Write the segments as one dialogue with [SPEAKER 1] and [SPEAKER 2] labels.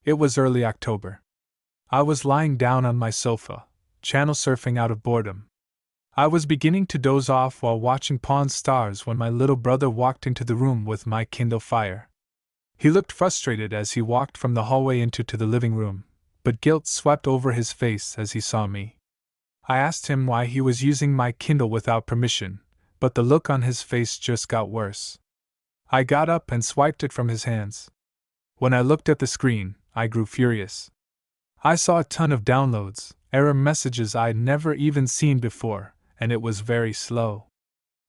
[SPEAKER 1] It was early October. I was lying down on my sofa, channel surfing out of boredom. I was beginning to doze off while watching Pawn Stars when my little brother walked into the room with my Kindle Fire. He looked frustrated as he walked from the hallway into the living room, but guilt swept over his face as he saw me. I asked him why he was using my Kindle without permission, but the look on his face just got worse. I got up and swiped it from his hands. When I looked at the screen, I grew furious. I saw a ton of downloads, error messages I'd never even seen before, and it was very slow.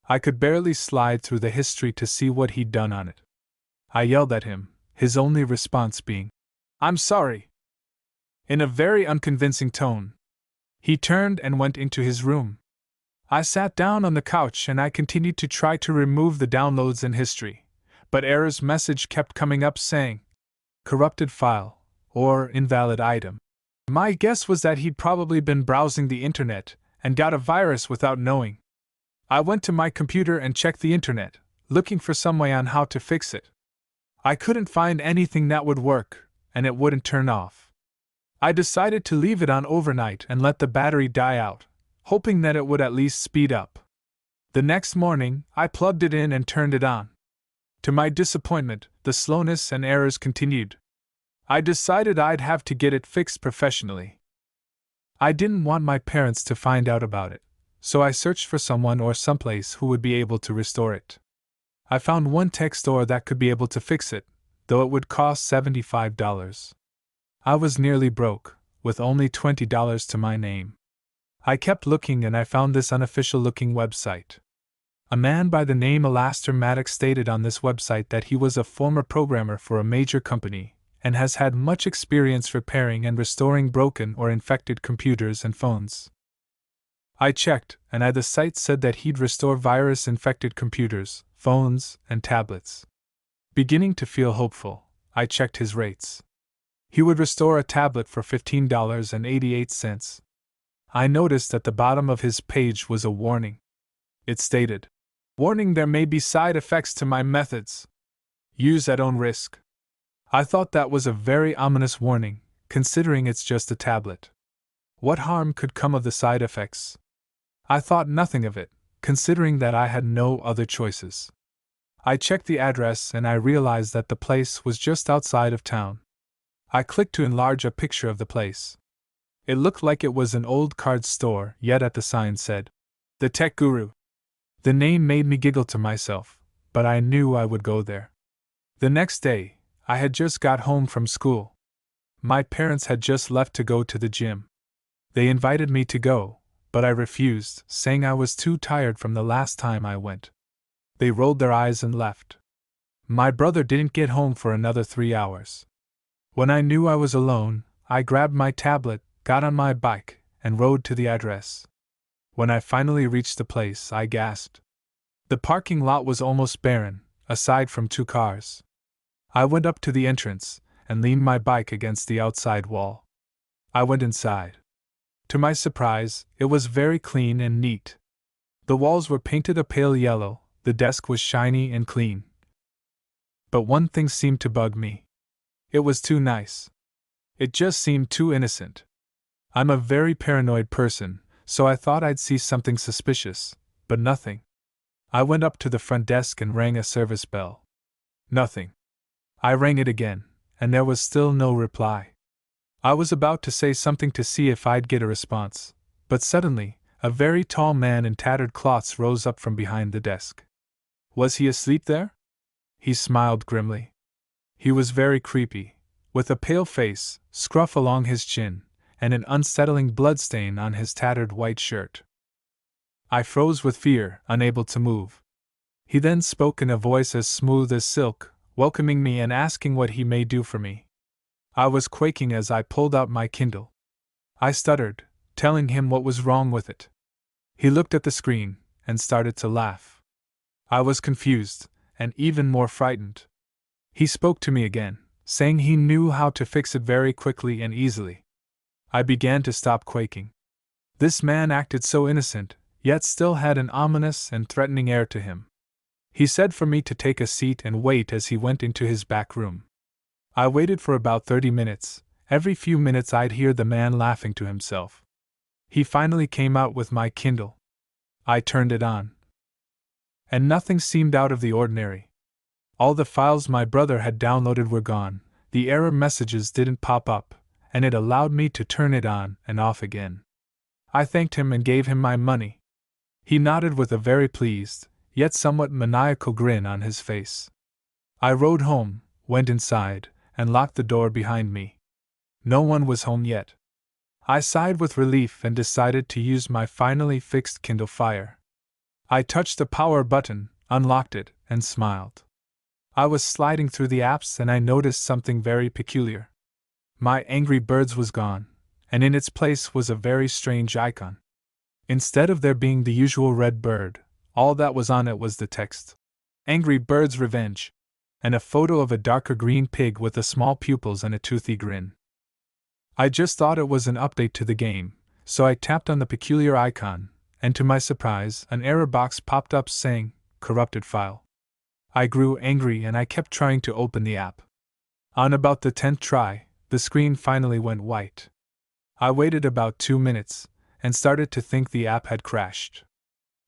[SPEAKER 1] I could barely slide through the history to see what he'd done on it. I yelled at him, his only response being, "I'm sorry," in a very unconvincing tone. He turned and went into his room. I sat down on the couch and I continued to try to remove the downloads and history, but error's message kept coming up saying, "corrupted file," or "invalid item." My guess was that he'd probably been browsing the internet and got a virus without knowing. I went to my computer and checked the internet, looking for some way on how to fix it. I couldn't find anything that would work, and it wouldn't turn off. I decided to leave it on overnight and let the battery die out, hoping that it would at least speed up. The next morning, I plugged it in and turned it on. To my disappointment, the slowness and errors continued. I decided I'd have to get it fixed professionally. I didn't want my parents to find out about it, so I searched for someone or someplace who would be able to restore it. I found one tech store that could be able to fix it, though it would cost $75. I was nearly broke, with only $20 to my name. I kept looking and I found this unofficial-looking website. A man by the name Alastair Maddox stated on this website that he was a former programmer for a major company and has had much experience repairing and restoring broken or infected computers and phones. I checked, and the site said that he'd restore virus-infected computers, phones, and tablets. Beginning to feel hopeful, I checked his rates. He would restore a tablet for $15.88. I noticed at the bottom of his page was a warning. It stated, "Warning: there may be side effects to my methods. Use at own risk." I thought that was a very ominous warning, considering it's just a tablet. What harm could come of the side effects? I thought nothing of it, considering that I had no other choices. I checked the address and I realized that the place was just outside of town. I clicked to enlarge a picture of the place. It looked like it was an old card store, yet at the sign said, "The Tech Guru." The name made me giggle to myself, but I knew I would go there. The next day, I had just got home from school. My parents had just left to go to the gym. They invited me to go, but I refused, saying I was too tired from the last time I went. They rolled their eyes and left. My brother didn't get home for another 3 hours. When I knew I was alone, I grabbed my tablet, got on my bike, and rode to the address. When I finally reached the place, I gasped. The parking lot was almost barren, aside from 2 cars. I went up to the entrance and leaned my bike against the outside wall. I went inside. To my surprise, it was very clean and neat. The walls were painted a pale yellow, the desk was shiny and clean. But one thing seemed to bug me. It was too nice. It just seemed too innocent. I'm a very paranoid person, so I thought I'd see something suspicious, but nothing. I went up to the front desk and rang a service bell. Nothing. I rang it again, and there was still no reply. I was about to say something to see if I'd get a response, but suddenly, a very tall man in tattered cloths rose up from behind the desk. Was he asleep there? He smiled grimly. He was very creepy, with a pale face, scruff along his chin, and an unsettling bloodstain on his tattered white shirt. I froze with fear, unable to move. He then spoke in a voice as smooth as silk, welcoming me and asking what he may do for me. I was quaking as I pulled out my Kindle. I stuttered, telling him what was wrong with it. He looked at the screen and started to laugh. I was confused, and even more frightened. He spoke to me again, saying he knew how to fix it very quickly and easily. I began to stop quaking. This man acted so innocent, yet still had an ominous and threatening air to him. He said for me to take a seat and wait as he went into his back room. I waited for about 30 minutes. Every few minutes I'd hear the man laughing to himself. He finally came out with my Kindle. I turned it on. And nothing seemed out of the ordinary. All the files my brother had downloaded were gone, the error messages didn't pop up, and it allowed me to turn it on and off again. I thanked him and gave him my money. He nodded with a very pleased, yet somewhat maniacal grin on his face. I rode home, went inside, and locked the door behind me. No one was home yet. I sighed with relief and decided to use my finally fixed Kindle Fire. I touched the power button, unlocked it, and smiled. I was sliding through the apps and I noticed something very peculiar. My Angry Birds was gone, and in its place was a very strange icon. Instead of there being the usual red bird, all that was on it was the text, "Angry Birds Revenge," and a photo of a darker green pig with the small pupils and a toothy grin. I just thought it was an update to the game, so I tapped on the peculiar icon, and to my surprise, an error box popped up saying, "Corrupted file." I grew angry and I kept trying to open the app. On about the 10th try, the screen finally went white. I waited about 2 minutes, and started to think the app had crashed.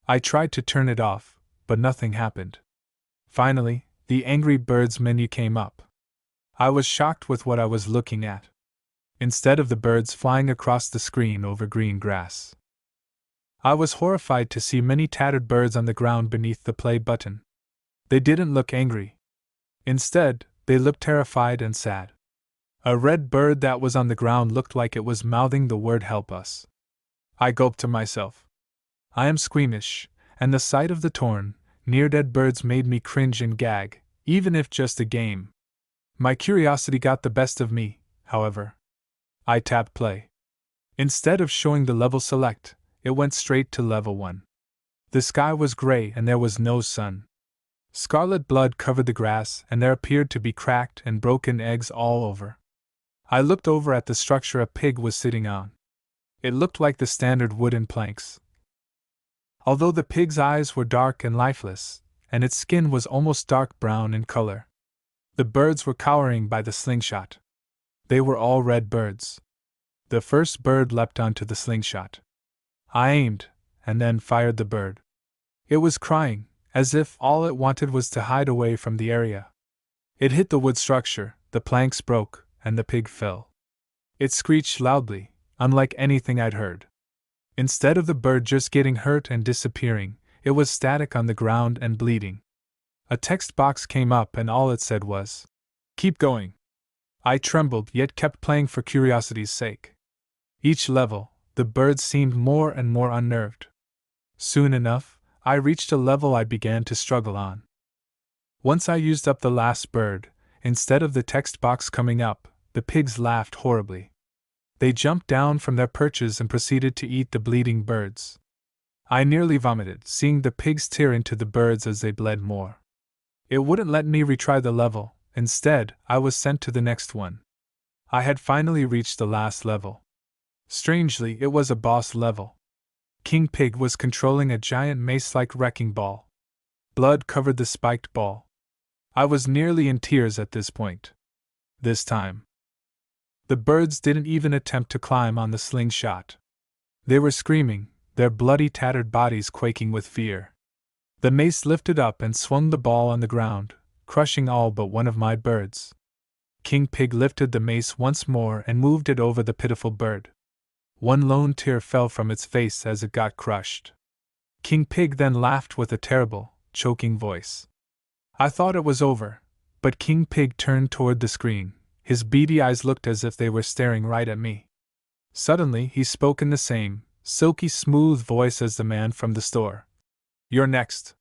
[SPEAKER 1] I tried to turn it off, but nothing happened. Finally, the Angry Birds menu came up. I was shocked with what I was looking at. Instead of the birds flying across the screen over green grass, I was horrified to see many tattered birds on the ground beneath the play button. They didn't look angry. Instead, they looked terrified and sad. A red bird that was on the ground looked like it was mouthing the word "help us." I gulped to myself. I am squeamish, and the sight of the torn, near-dead birds made me cringe and gag, even if just a game. My curiosity got the best of me, however. I tapped play. Instead of showing the level select, it went straight to level 1. The sky was gray and there was no sun. Scarlet blood covered the grass and there appeared to be cracked and broken eggs all over. I looked over at the structure a pig was sitting on. It looked like the standard wooden planks. Although the pig's eyes were dark and lifeless, and its skin was almost dark brown in color. The birds were cowering by the slingshot. They were all red birds. The first bird leapt onto the slingshot. I aimed, and then fired the bird. It was crying, as if all it wanted was to hide away from the area. It hit the wood structure, the planks broke, and the pig fell. It screeched loudly, unlike anything I'd heard. Instead of the bird just getting hurt and disappearing, it was static on the ground and bleeding. A text box came up and all it said was, "Keep going." I trembled yet kept playing for curiosity's sake. Each level, the birds seemed more and more unnerved. Soon enough, I reached a level I began to struggle on. Once I used up the last bird, instead of the text box coming up, the pigs laughed horribly. They jumped down from their perches and proceeded to eat the bleeding birds. I nearly vomited, seeing the pigs tear into the birds as they bled more. It wouldn't let me retry the level. Instead, I was sent to the next one. I had finally reached the last level. Strangely, it was a boss level. King Pig was controlling a giant mace-like wrecking ball. Blood covered the spiked ball. I was nearly in tears at this point. This time, the birds didn't even attempt to climb on the slingshot. They were screaming, their bloody tattered bodies quaking with fear. The mace lifted up and swung the ball on the ground, crushing all but one of my birds. King Pig lifted the mace once more and moved it over the pitiful bird. One lone tear fell from its face as it got crushed. King Pig then laughed with a terrible, choking voice. I thought it was over, but King Pig turned toward the screen. His beady eyes looked as if they were staring right at me. Suddenly, he spoke in the same, silky smooth voice as the man from the store. "You're next."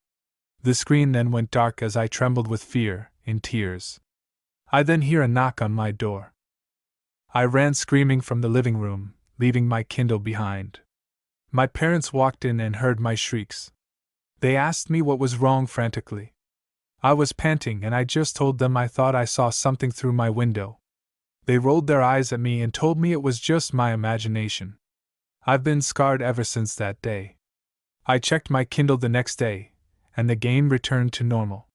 [SPEAKER 1] The screen then went dark as I trembled with fear, in tears. I then hear a knock on my door. I ran screaming from the living room, leaving my Kindle behind. My parents walked in and heard my shrieks. They asked me what was wrong frantically. I was panting and I just told them I thought I saw something through my window. They rolled their eyes at me and told me it was just my imagination. I've been scarred ever since that day. I checked my Kindle the next day, and the game returned to normal.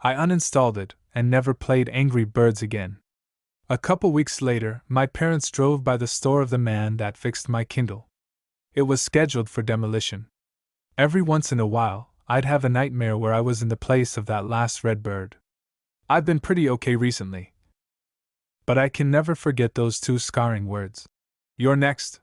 [SPEAKER 1] I uninstalled it and never played Angry Birds again. A couple weeks later, my parents drove by the store of the man that fixed my Kindle. It was scheduled for demolition. Every once in a while, I'd have a nightmare where I was in the place of that last red bird. I've been pretty okay recently. But I can never forget those two scarring words. "You're next,"